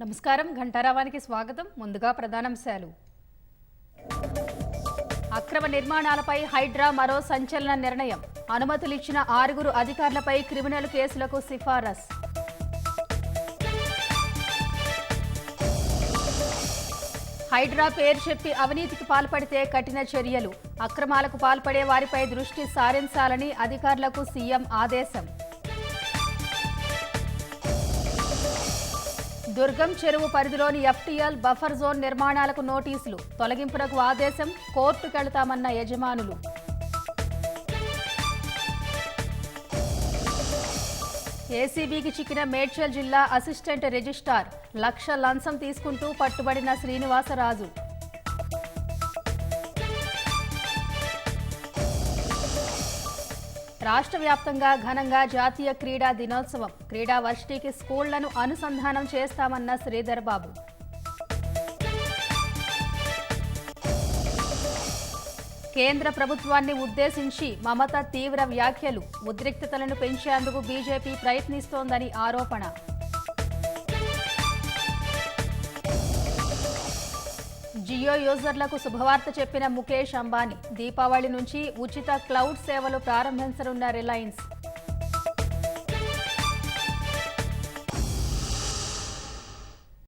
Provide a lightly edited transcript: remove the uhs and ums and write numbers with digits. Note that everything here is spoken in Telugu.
నమస్కారం ఘంటారావానికి స్వాగతం. ముందుగా ప్రధానాంశాలు. అక్రమ నిర్మాణాలపై హైడ్రా మరో సంచలన నిర్ణయం. అనుమతులిచ్చిన 6 అధికారులపై క్రిమినల్ కేసులకు సిఫారసు. హైడ్రా పేరు చెప్పి అవినీతికి పాల్పడితే కఠిన చర్యలు. అక్రమాలకు పాల్పడే వారిపై దృష్టి సారించాలని అధికారులకు సీఎం ఆదేశం. దుర్గం చెరువు పరిధిలోని ఎఫ్టీఎల్ బఫర్ జోన్ నిర్మాణాలకు నోటీసులు. తొలగింపునకు ఆదేశం. కోర్టుకెళ్తామన్న యజమానులు. ఏసీబీకి చిక్కిన మేడ్చల్ జిల్లా అసిస్టెంట్ రిజిస్ట్రార్. 1 లక్ష లంచం తీసుకుంటూ పట్టుబడిన శ్రీనివాసరాజు. రాష్ట్ర వ్యాప్తంగా ఘనంగా జాతీయ క్రీడా దినోత్సవం. క్రీడా వర్సిటీకి స్కూళ్లను అనుసంధానం చేస్తామన్న శ్రీధర్ బాబు. కేంద్ర ప్రభుత్వాన్ని ఉద్దేశించి మమత తీవ్ర వ్యాఖ్యలు. ఉద్రిక్తతలను పెంచేందుకు బీజేపీ ప్రయత్నిస్తోందని ఆరోపణ. జియో యూజర్లకు శుభవార్త చెప్పిన ముఖేష్ అంబానీ. దీపావళి నుంచి ఉచిత క్లౌడ్ సేవలు ప్రారంభించనున్న రిలయన్స్.